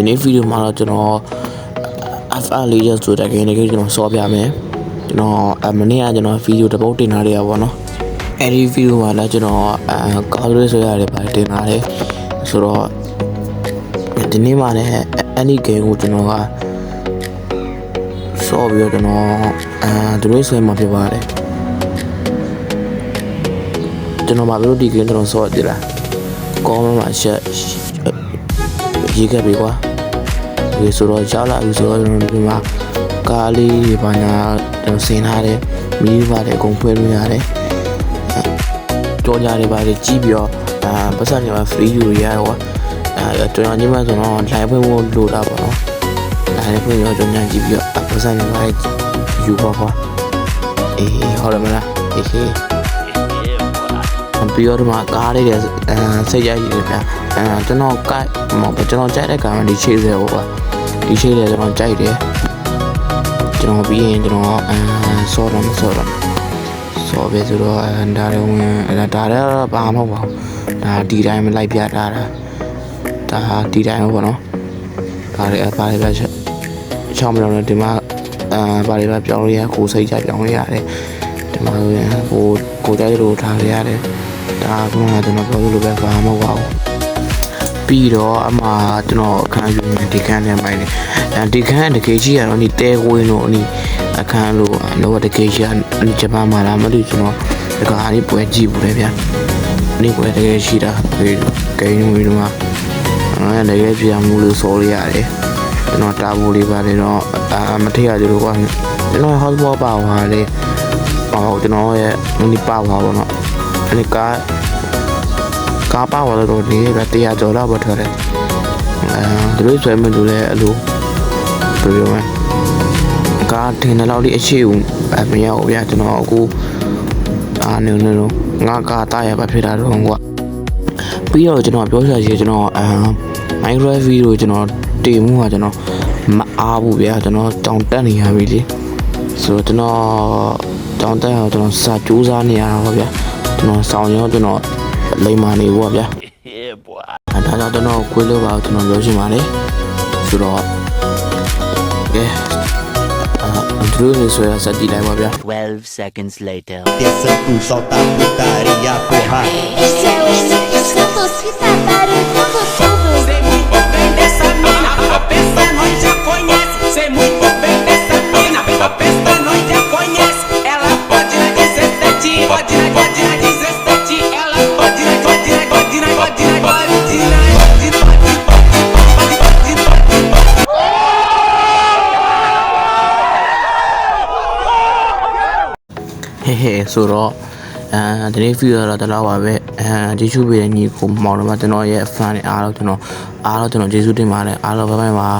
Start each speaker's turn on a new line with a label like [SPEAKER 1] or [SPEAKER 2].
[SPEAKER 1] နေ့ဗီဒီယိုမှာတော့ကျွန်တော် FR လေးရက်ဆိုတဲ့ game လေးကိုကျွန်တော်ဆော့ပြမယ်ကျွန်တော်မနေ့ကကျွန်တော်ဗီဒီယိုတစ်ပုတ်တင်ထားရပါတော့အဲ့ဒီဗီဒီယိုမှာလည်းကျွန်တော်ကောင်းလေးဆိုရတယ်ပါတင်ထားတယ်ဆိုတော့ဒီနေ့မှလည်းအဲ့ဒီ game ကိုကျွန်တော်ကဆော့ပြီးတော့ကျွန်တော်သူတို့ဆွဲမှာဖြစ်ပါတယ်ကျွန်တော်ဘာလို့ဒီ game ကျွန်တော်ဆော့ကြည့်လားကောင်းမှရှက်ရေးခဲ့ပြီကွာဒီဆိုတော့ကြောက်လာပြီဆိုတော့ကျွန်တော်ဒီမှာကားလေးတွေပါညာကျွန်တော်ဆင်ထားတယ်မီးပါတယ်အကုန်ဖွင့်လို့ရတယ်ကြောညာတွေပါတယ်ကြည့်ပြီးတော့ပတ်စံတွေမှာ free ယူရရကွာကျွန်တော်ညီမဆိုတော့ live ဖွင့်ဖို့လိုတာပေါ့နော် live ဖွင့်ရောကြောညာကြည့်ပြီးတော့ပတ်စံတွေမှာယူပါကွာအေးဟုတ်တယ်မလားအေးပြီးတော့ဒီမှာကားလေးတွေစိတ်ရည်တယ်ဗျာကျွန်တော်ကြိုက်ကျွန်တော်ကြိုက်တဲ့ကားမှာဒီချိတ်စေပေါ့ကွာဒီချိတ်တွေကျွန်တော်ကြိုက်တယ်ကျွန်တော်ပြီးရင်ကျွန်တော်ဆော့ပဲဆိုတော့ဒါတွေဝင်ဒါတွေတော့ဘာမှမဟုတ်ပါဘူးဒါဒီတိုင်းမလိုက်ပြထားတာဒါဒီတိုင်းပေါ့နော်ဒါတွေပါလေပဲချောင်းမလို့ဒီမှာပါလေပဲပြောင်းလို့ရကိုစိတ်ချပြောင်းလို့ရတယ်ဒီမှာကိုကြိုက်လို့ထားရရတယ်ဒါကကျွန်တော်ပြောလို့ပဲဘာမှမဟုတ်ပါဘူးပြီးတော့အမှကျွန်တော်အခန်းယူနေဒီခန်းထဲမှာနေဒီခန်းတကယ်ကြီးကတော့ဒီတဲဝင်းတို့အခန်းလို့တော့တကယ်ကြီးကဂျပန်မှာလားမသိကျွန်တော်ဒီကားလေးပွဲကြည့်ဘူးလေဗျာဒီပွဲတကယ်ရှိတာဒီဂိမ်းဝင်မှာတကယ်ပြန်မှုလို့ဆိုရရတယ်ကျွန်တော်တာဘူးလေးပါတယ်တော့မထည့်ရကြလို့ကွာကျွန်တော် house ball ပါသွားတယ်ကျွန်တော်ရဲ့ဒီပါသွားပါတော့အဲ့ကားပါသွားတော့ဒီကတရားကျော်တော့ထွက်တယ်သူတို့ဆွဲမလို့လဲအလိုပြောမယ်ကားထင်တယ်လောက်လေးအရှိဦးမရဘူးဗျာကျွန်တော်အခုနေငါကားတားရပါဖြစ်တာတော့ကွာပြီးတော့ကျွန်တော်ပြောချင်ချင်ကျွန်တော်Minecraft video ကျွန်တော်တင်မှုကကျွန်တော်မအားဘူးဗျာကျွန်တော်တောင်တက်နေရပြီလေဆိုတော့ကျွန်တော်တောင်တက်အောင်ကျွန်တော်စာကြိုးစားနေရတာပါဗျာကျွန်တော်ဆောင်ရောကျွန်တော်လိမ္မာနေဘူးဗျာဒါကြောင့်ကျွန်တော်ခွေးလို့ပါကျွန်တော်ပြောချင်ပါတယ်ဆိုတော့ကဲသူတို့ဆိုရစက်တီလိုက်ပါဗျာ
[SPEAKER 2] 12 seconds later
[SPEAKER 3] Pensa tu solta putaria porra
[SPEAKER 4] Esse é o Lucas Santos retardado como tudo
[SPEAKER 5] Sei muito bem dessa mina, só pensa nós já conhece. Sei muito bem dessa mina, só pensa nós já conhece. Ela pode na 17, pode na 17. Ela pode na
[SPEAKER 1] ဟဲ့ဆိုတော့ဒီနေ့ဗီဒီယိုတော့တလောက်ပါပဲကျေးဇူးပေးတဲ့ညီကိုမောင်တို့ကကျွန်တော်ရဲ့ fan တွေအားလုံးကျွန်တော်ကျေးဇူးတင်ပါတယ်အားလုံးဘိုင်ဘိုင်ပါ